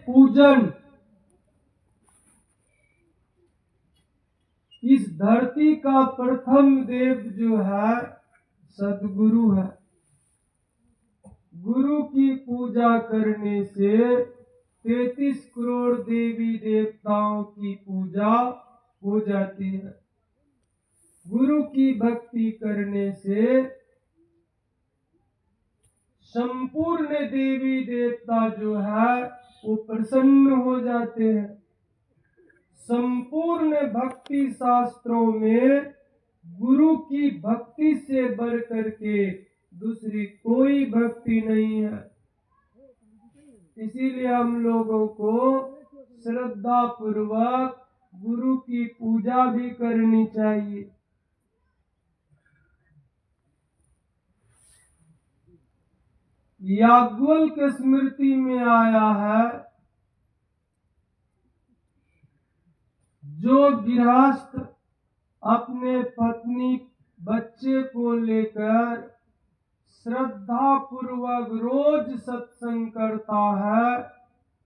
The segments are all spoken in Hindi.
पूजन इस धरती का प्रथम देव जो है सद्गुरु है। गुरु की पूजा करने से 33 करोड़ देवी देवताओं की पूजा हो जाती है। गुरु की भक्ति करने से संपूर्ण देवी देवता जो है वो प्रसन्न हो जाते हैं। संपूर्ण भक्ति शास्त्रों में गुरु की भक्ति से बढ़ करके दूसरी कोई भक्ति नहीं है। इसीलिए हम लोगों को श्रद्धा पूर्वक गुरु की पूजा भी करनी चाहिए। याज्ञवल्क्य के स्मृति में आया है, जो गृहस्थ अपने पत्नी बच्चे को लेकर श्रद्धा पूर्वक रोज सत्संग करता है,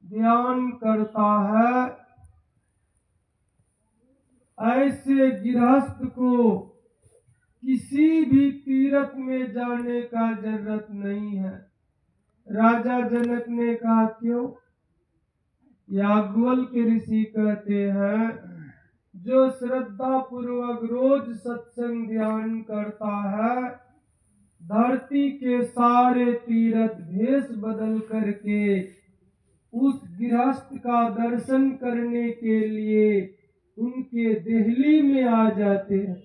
ध्यान करता है, ऐसे गृहस्थ को किसी भी तीर्थ में जाने का जरूरत नहीं है। राजा जनक ने कहा क्यों? याज्ञवल्क्य ऋषि कहते हैं, जो श्रद्धा पूर्वक रोज सत्संग ध्यान करता है, धरती के सारे तीर्थ भेष बदल करके उस गृहस्थ का दर्शन करने के लिए उनके देहली में आ जाते हैं।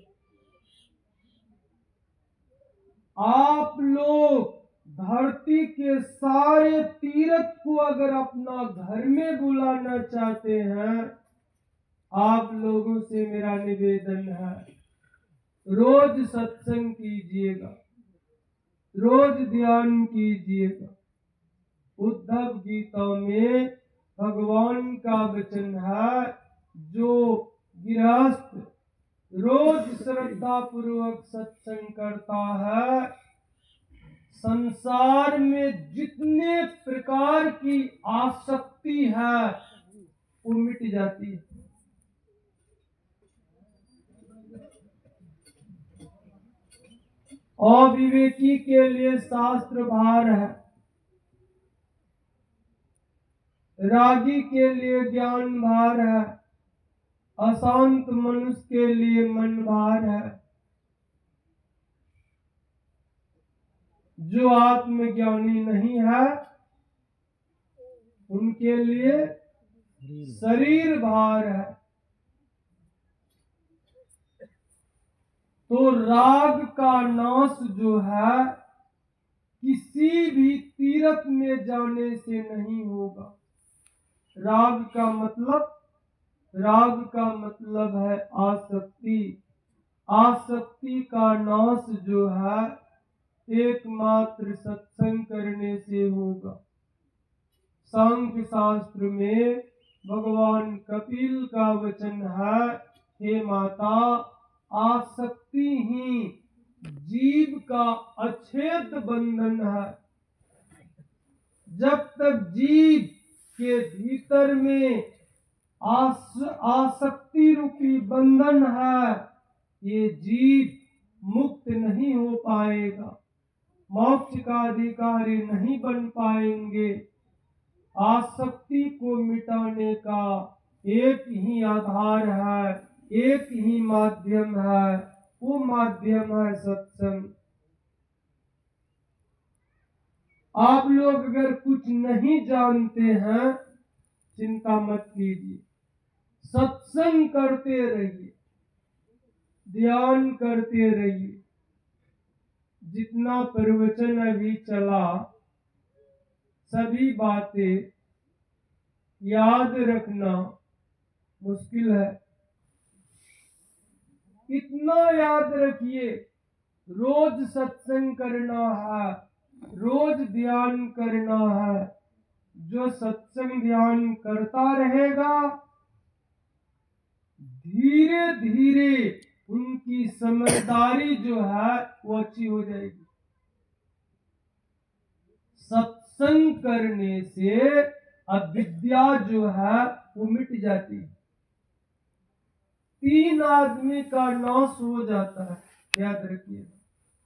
आप लोग धरती के सारे तीर्थ को अगर अपना घर में बुलाना चाहते हैं, आप लोगों से मेरा निवेदन है, रोज सत्संग कीजिएगा, रोज ध्यान कीजिएगा। उद्धव गीता में भगवान का वचन है, जो गृहस्थ रोज श्रद्धा पूर्वक सत्संग करता है, संसार में जितने प्रकार की आसक्ति है वो मिट जाती है। अविवेकी के लिए शास्त्र भार है, रागी के लिए ज्ञान भार है, अशांत मनुष्य के लिए मन भार है, जो आत्मज्ञानी नहीं है उनके लिए शरीर भार है। तो राग का नाश जो है किसी भी तीर्थ में जाने से नहीं होगा। राग का मतलब है आसक्ति। आसक्ति का नाश जो है एकमात्र सत्संग करने से होगा। सांख्य शास्त्र में भगवान कपिल का वचन है, हे माता, आसक्ति ही जीव का अछेद बंधन है। जब तक जीव के भीतर में आसक्ति रूपी बंधन है, ये जीव मुक्त नहीं हो पाएगा, मोक्ष का अधिकारी नहीं बन पाएंगे। आसक्ति को मिटाने का एक ही आधार है, एक ही माध्यम है, वो माध्यम है सत्संग। आप लोग अगर कुछ नहीं जानते हैं, चिंता मत कीजिए, सत्संग करते रहिए, ध्यान करते रहिए। जितना प्रवचन अभी चला, सभी बातें याद रखना मुश्किल है। इतना याद रखिए, रोज सत्संग करना है, रोज ध्यान करना है। जो सत्संग ध्यान करता रहेगा, धीरे धीरे उनकी समझदारी जो है वो अच्छी हो जाएगी। सत्संग करने से अविद्या जो है वो मिट जाती है। 3 आदमी का नाश हो जाता है, याद रखिए।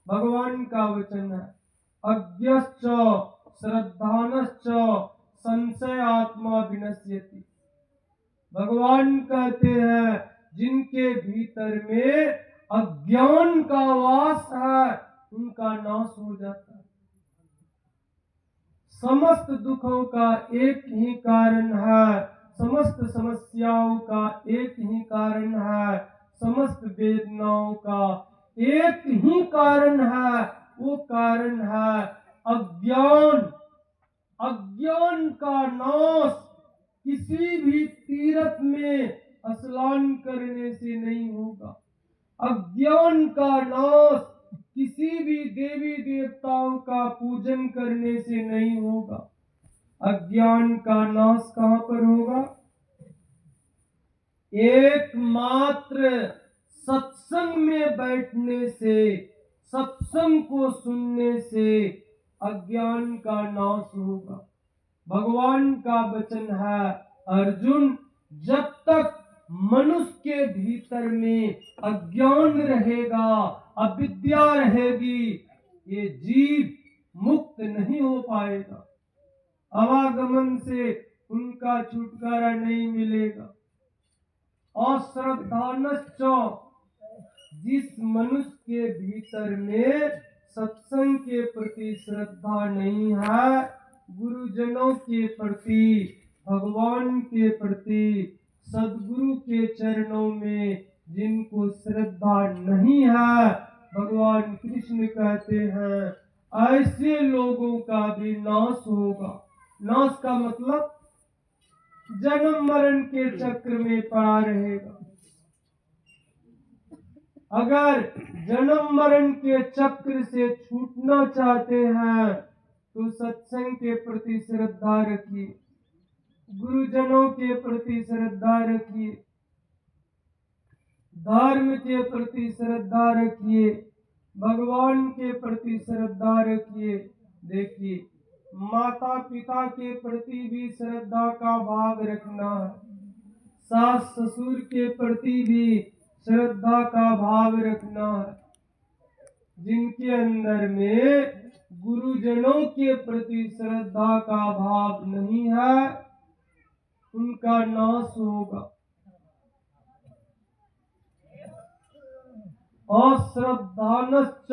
भगवान का वचन है, अज्ञश्च श्रद्धानश्च संशय आत्मा विनश्यति। भगवान कहते हैं जिनके भीतर में अज्ञान का वास है उनका नाश हो जाता है। समस्त दुखों का एक ही कारण है, समस्त समस्याओं का एक ही कारण है, समस्त वेदनाओं का एक ही कारण है, वो कारण है अज्ञान। अज्ञान का नाश किसी भी तीर्थ में स्नान करने से नहीं होगा। अज्ञान का नाश किसी भी देवी देवताओं का पूजन करने से नहीं होगा। अज्ञान का नाश कहाँ पर होगा? एकमात्र सत्संग में बैठने से, सत्संग को सुनने से अज्ञान का नाश होगा। भगवान का वचन है, अर्जुन, जब तक मनुष्य के भीतर में अज्ञान रहेगा, अविद्या रहेगी, ये जीव मुक्त नहीं हो पाएगा। आवागमन से उनका छुटकारा नहीं मिलेगा। अश्रद्धानश्च, जिस मनुष्य के भीतर में सत्संग के प्रति श्रद्धा नहीं है, गुरुजनों के प्रति, भगवान के प्रति, सदगुरु के चरणों में जिनको श्रद्धा नहीं है, भगवान कृष्ण कहते हैं ऐसे लोगों का भी नाश होगा। नाश का मतलब जन्म मरण के चक्र में पड़ा रहेगा। अगर जन्म मरण के चक्र से छूटना चाहते हैं तो सत्संग के प्रति श्रद्धा रखिए, गुरुजनों के प्रति श्रद्धा रखिए, धर्म के प्रति श्रद्धा रखिए, भगवान के प्रति श्रद्धा रखिए। देखिए, माता पिता के प्रति भी श्रद्धा का भाव रखना है, सास ससुर के प्रति भी श्रद्धा का भाव रखना है। जिनके अंदर में गुरुजनों के प्रति श्रद्धा का भाव नहीं है, उनका नाश होगा। अश्रद्धानश्च,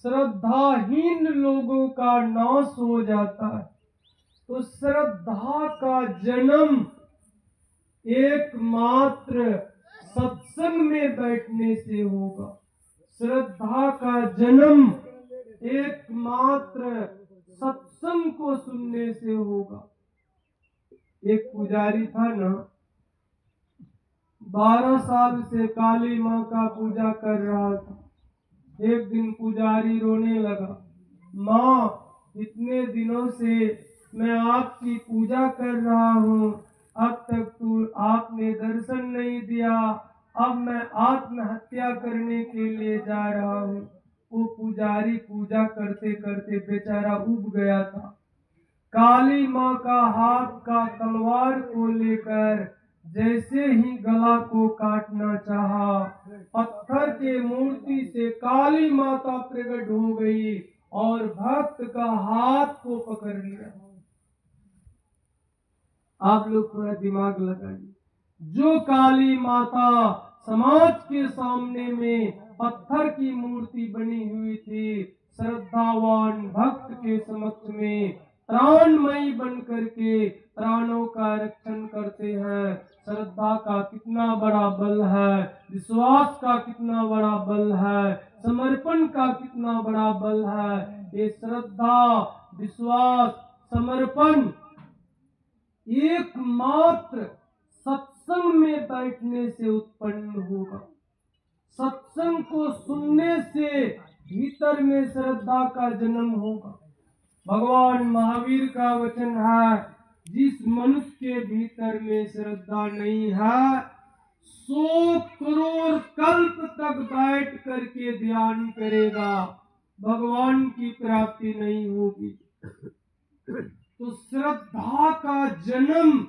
श्रद्धाहीन लोगों का नाश हो जाता है। तो श्रद्धा का जन्म एकमात्र सत्संग में बैठने से होगा। श्रद्धा का जन्म एकमात्र सत्संग को सुनने से होगा। एक पुजारी था ना, 12 साल से काली माँ का पूजा कर रहा था। एक दिन पुजारी रोने लगा, माँ, इतने दिनों से मैं आपकी पूजा कर रहा हूँ, अब तक आपने दर्शन नहीं दिया, अब मैं आत्महत्या करने के लिए जा रहा हूँ। वो पुजारी पूजा करते करते बेचारा उब गया था। काली माँ का हाथ का तलवार को लेकर जैसे ही गला को काटना चाहा, पत्थर के मूर्ति से काली माता प्रकट हो गई और भक्त का हाथ को पकड़ लिया। आप लोग थोड़ा दिमाग लगाइए, जो काली माता समाज के सामने में पत्थर की मूर्ति बनी हुई थी, श्रद्धावान भक्त के समक्ष में प्राणमयी बन करके प्राणों का रक्षण करते हैं। श्रद्धा का कितना बड़ा बल है, विश्वास का कितना बड़ा बल है, समर्पण का कितना बड़ा बल है। ये श्रद्धा, विश्वास, समर्पण एकमात्र सत्संग में बैठने से उत्पन्न होगा। सत्संग को सुनने से भीतर में श्रद्धा का जन्म होगा। भगवान महावीर का वचन है, जिस मनुष्य के भीतर में श्रद्धा नहीं है, 100 करोड़ कल्प तक बैठ करके ध्यान करेगा, भगवान की प्राप्ति नहीं होगी। तो श्रद्धा का जन्म